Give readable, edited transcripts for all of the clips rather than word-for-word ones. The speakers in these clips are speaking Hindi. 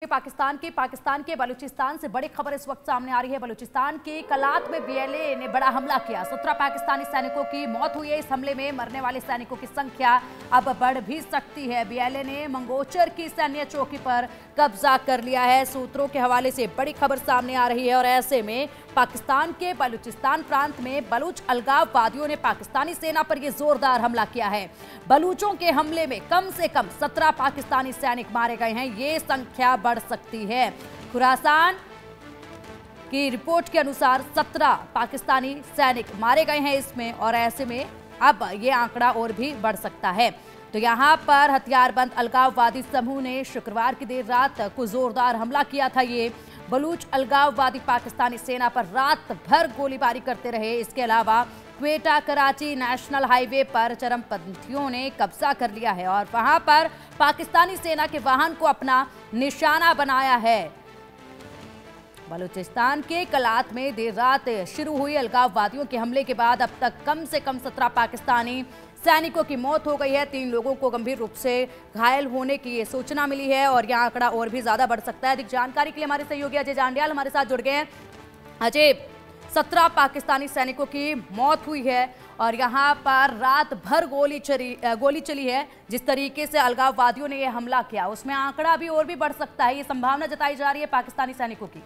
पाकिस्तान के बलूचिस्तान से बड़ी खबर इस वक्त सामने आ रही है। बलूचिस्तान के कलात में बीएलए ने बड़ा हमला किया। 17 पाकिस्तानी सैनिकों की मौत हुई है। इस हमले में मरने वाले सैनिकों की संख्या अब बढ़ भी सकती है। बीएलए ने मंगोचर की सैन्य चौकी पर कब्जा कर लिया है। सूत्रों के हवाले से बड़ी खबर सामने आ रही है और ऐसे में पाकिस्तान के बलूचिस्तान प्रांत में बलूच अलगाववादियों ने पाकिस्तानी सेना पर यह जोरदार हमला किया है। बलूचों के हमले में कम से कम 17 पाकिस्तानी सैनिक मारे गए हैं। ये संख्या बढ़ सकती है। खुरासान की रिपोर्ट के अनुसार 17 पाकिस्तानी सैनिक मारे गए हैं इसमें, और ऐसे में अब ये आंकड़ा और भी बढ़ सकता है। तो यहां पर हथियारबंद अलगाववादी समूह ने शुक्रवार की देर रात को जोरदार हमला किया था। ये बलूच अलगाववादी पाकिस्तानी सेना पर रात भर गोलीबारी करते रहे। इसके अलावा क्वेटा कराची नेशनल हाईवे पर चरमपंथियों ने कब्जा कर लिया है और वहां पर पाकिस्तानी सेना के वाहन को अपना निशाना बनाया है। बलूचिस्तान के कलात में देर रात शुरू हुई अलगाववादियों के हमले के बाद अब तक कम से कम 17 पाकिस्तानी सैनिकों की मौत हो गई है। 3 लोगों को गंभीर रूप से घायल होने की ये सूचना मिली है और यह आंकड़ा और भी ज्यादा बढ़ सकता है। अधिक जानकारी के लिए हमारे सहयोगी अजय जांडियाल हमारे साथ जुड़ गए हैं। अजय, 17 पाकिस्तानी सैनिकों की मौत हुई है और यहां पर रात भर गोली चली है। जिस तरीके से अलगाववादियों ने यह हमला किया उसमें आंकड़ा भी और भी बढ़ सकता है। ये संभावना जताई जा रही है पाकिस्तानी सैनिकों की।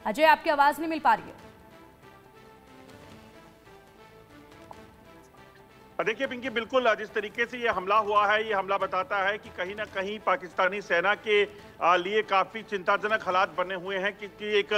अजय, आपकी आवाज नहीं मिल पा रही है। देखिए पिंकी, बिल्कुल जिस तरीके से ये हमला हुआ है, ये हमला बताता है कि कहीं ना कहीं पाकिस्तानी सेना के लिए काफी चिंताजनक हालात बने हुए हैं, क्योंकि एक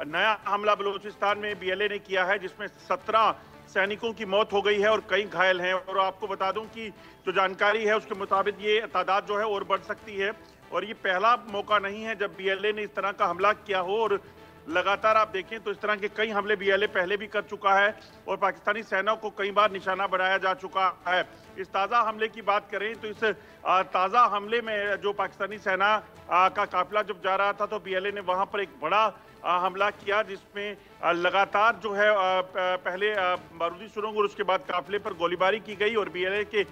नया हमला बलूचिस्तान में बीएलए ने किया है जिसमें 17 सैनिकों की मौत हो गई है और कई घायल हैं। और आपको बता दूं कि जो जानकारी है उसके मुताबिक ये तादाद जो है और बढ़ सकती है और ये पहला मौका नहीं है जब बीएलए ने इस तरह का हमला किया हो। और लगातार आप देखें तो इस तरह के कई हमले बीएलए पहले भी कर चुका है और पाकिस्तानी सेना को कई बार निशाना बनाया जा चुका है। इस ताज़ा हमले की बात करें तो इस ताज़ा हमले में जो पाकिस्तानी सेना का काफिला जब जा रहा था तो बीएलए ने वहां पर एक बड़ा हमला किया जिसमें लगातार जो है पहले बारूदी सुरंग और उसके बाद काफिले पर गोलीबारी की गई और बीएलए के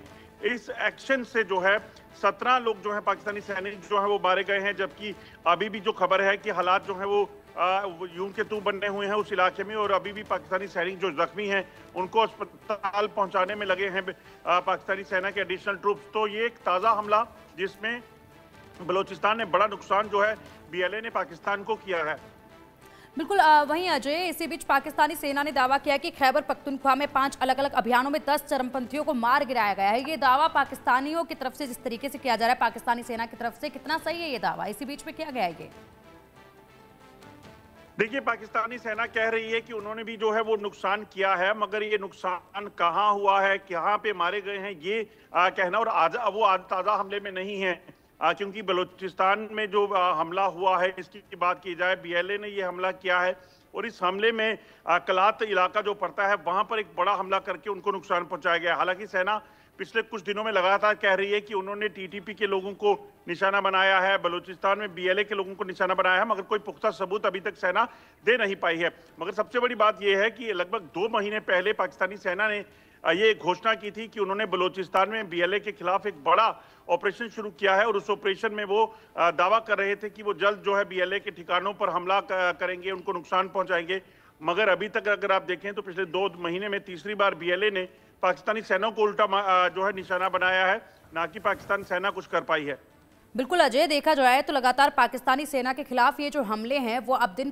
इस एक्शन से जो है 17 लोग जो है पाकिस्तानी सैनिक जो है वो मारे गए हैं। जबकि अभी भी जो खबर है कि हालात जो है वो यूं के तू बनने हुए हैं उस इलाके में और अभी भी पाकिस्तानी सैनिक जो जख्मी हैं उनको अस्पताल पहुंचाने में लगे हैं पाकिस्तानी सेना के एडिशनल ट्रूप्स। तो ये एक ताज़ा हमला जिसमें बलूचिस्तान ने बड़ा नुकसान जो है बीएलए ने पाकिस्तान को किया है। बिल्कुल। वहीं अजय, इसी बीच पाकिस्तानी सेना ने दावा किया कि खैबर पख्तूनख्वा में 5 अलग अलग अभियानों में 10 चरमपंथियों को मार गिराया गया है। ये दावा पाकिस्तानियों की तरफ से जिस तरीके से किया जा रहा है, पाकिस्तानी सेना की तरफ से, कितना सही है ये दावा? इसी बीच में किया गया है ये? देखिए, पाकिस्तानी सेना कह रही है कि उन्होंने भी जो है वो नुकसान किया है, मगर ये नुकसान कहाँ हुआ है, कहाँ पे मारे गए हैं, ये कहना और वो ताज़ा हमले में नहीं है। क्योंकि बलूचिस्तान में जो हमला हुआ है इसकी बात की जाए, बीएलए ने ये हमला किया है और इस हमले में कलात इलाका जो पड़ता है वहां पर एक बड़ा हमला करके उनको नुकसान पहुंचाया गया। हालांकि सेना पिछले कुछ दिनों में लगातार कह रही है कि उन्होंने टीटीपी के लोगों को निशाना बनाया है, बलूचिस्तान में बीएलए के लोगों को निशाना बनाया है, मगर कोई पुख्ता सबूत अभी तक सेना दे नहीं पाई है। मगर सबसे बड़ी बात यह है कि लगभग 2 महीने पहले पाकिस्तानी सेना ने ये घोषणा की थी कि उन्होंने बलूचिस्तान में बीएलए के खिलाफ एक बड़ा ऑपरेशन शुरू किया है और उस ऑपरेशन में वो दावा कर रहे थे कि वो जल्द जो है बीएलए के ठिकानों पर हमला करेंगे, उनको नुकसान पहुंचाएंगे। मगर अभी तक अगर आप देखें तो पिछले 2 महीने में तीसरी बार बीएलए ने पाकिस्तानी सेना को उल्टा जो है निशाना बनाया है, ना कि पाकिस्तान सेना कुछ कर पाई है। बिल्कुल अजय, देखा जाए तो लगातार पाकिस्तानी सेना के खिलाफ ये जो हमले हैं वो अब दिन